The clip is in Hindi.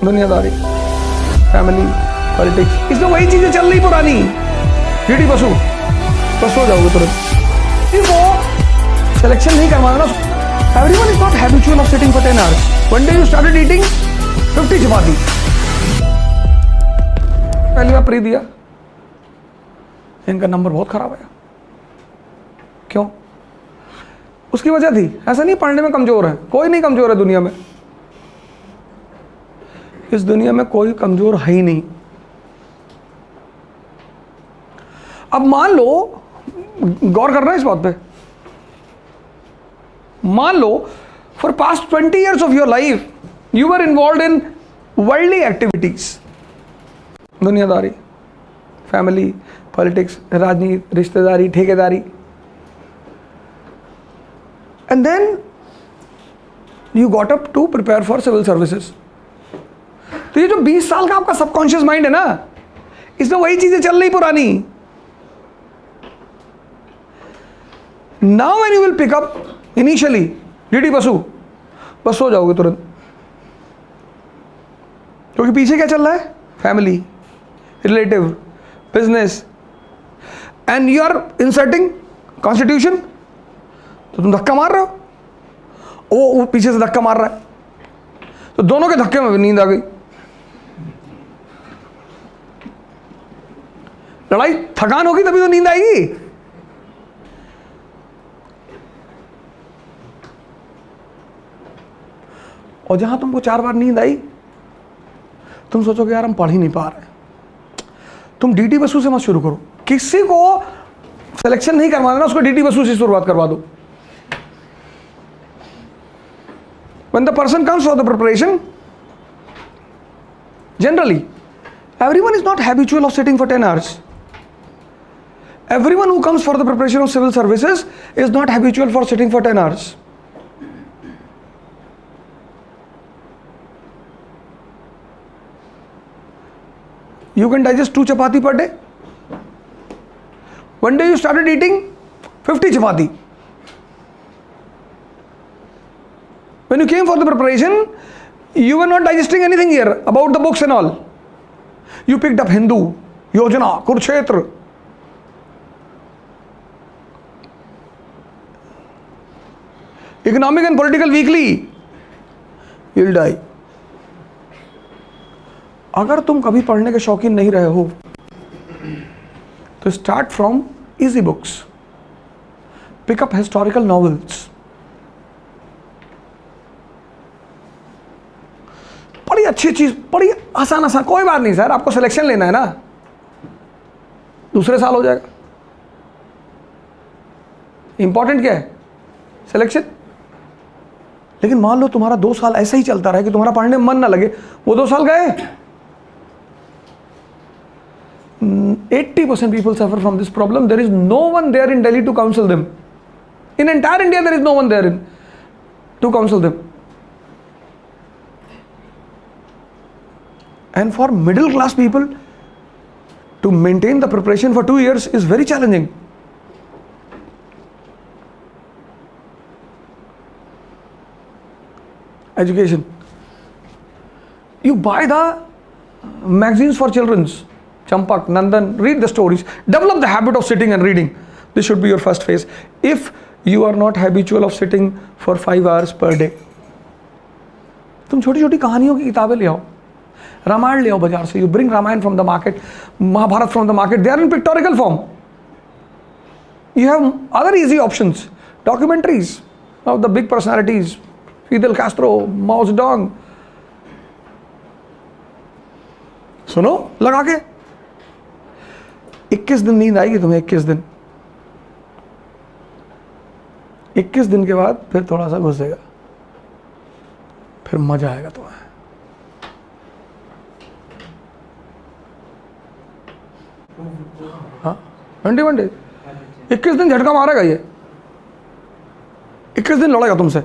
दुनियादारी, फैमिली, पॉलिटिक्स, इसमें वही चीजें चल रही पुरानी। जीडी बसु, बस हो जाओगे तुरंत। वो सिलेक्शन नहीं करवाना ना। Everyone is not habitual of sitting for 10 hours. One day you started eating 50 चपाती, पहली बार प्री दिया, इनका नंबर बहुत खराब आया। क्यों? उसकी वजह थी, ऐसा नहीं पढ़ने में कमजोर है, कोई नहीं कमजोर है दुनिया में। इस दुनिया में कोई कमजोर है ही नहीं। अब मान लो, गौर करना है इस बात पे, मान लो for past 20 years of your life you were involve in worldly activities, दुनियादारी, फैमिली, पॉलिटिक्स, राजनीति, रिश्तेदारी, ठेकेदारी, and then you got up to prepare for civil services. तो ये जो 20 साल का आपका सबकॉन्शियस माइंड है ना, इसमें वही चीजें चल रही पुरानी। Now when you will pick up initially D D Basu, बस हो जाओगे तुरंत, क्योंकि पीछे क्या चल रहा है? Family, relative, business, and you are inserting constitution. तो तुम धक्का मार रहे हो, वो पीछे से धक्का मार रहा है, तो दोनों के धक्के में नींद आ गई। लड़ाई थकान होगी तभी तो नींद आएगी। और जहां तुमको 4 बार नींद आई, तुम सोचोगे यार हम पढ़ ही नहीं पा रहे। तुम डीडी बसु से मत शुरू करो। किसी को सिलेक्शन नहीं करवाना ना, उसको डीडी बसु से शुरुआत करवा दो। When the person comes for the preparation, generally, everyone is not habitual of sitting for 10 hours. Everyone who comes for the preparation of civil services is not habitual for sitting for 10 hours. You can digest 2 chapati per day. One day you started eating 50 chapati. When you came for the preparation, you were not digesting anything here about the books and all. You picked up Hindu, Yojana, Kurukshetra. Economic and Political Weekly. You'll die. अगर तुम कभी पढ़ने के शौकीन नहीं रहे हो, तो start from easy books, pickup historical novels, बड़ी अच्छी चीज, बड़ी आसान आसान। कोई बात नहीं सर, आपको सिलेक्शन लेना है ना, दूसरे साल हो जाएगा। इंपॉर्टेंट क्या है? सिलेक्शन। लेकिन मान लो तुम्हारा 2 साल ऐसा ही चलता रहा कि तुम्हारा पढ़ने में मन ना लगे, वो 2 साल गए। 80% people suffer from this problem. There is no one there in Delhi to counsel them. In entire India, there is no one there to counsel them. And for middle class people to maintain the preparation for 2 years is very challenging. Education. You buy the magazines for children's, Champak, Nandan, read the stories, develop the habit of sitting and reading. This should be your first phase. If you are not habitual of sitting for 5 hours per day, तुम छोटी छोटी कहानियों की किताबें ले आओ, रामायण ले आओ बाजार से। You bring Ramayana from the market, Mahabharata from the market. They are in pictorial form. You have other easy options, documentaries of the big personalities, Fidel Castro, Mao Zedong. सुनो लगा के। 21 दिन नींद आएगी तुम्हें, 21 दिन। 21 दिन के बाद फिर थोड़ा सा घुसेगा, फिर मजा आएगा तुम्हें। हाँ 21 डेज, 21 दिन झटका मारेगा ये, 21 दिन लड़ेगा तुमसे।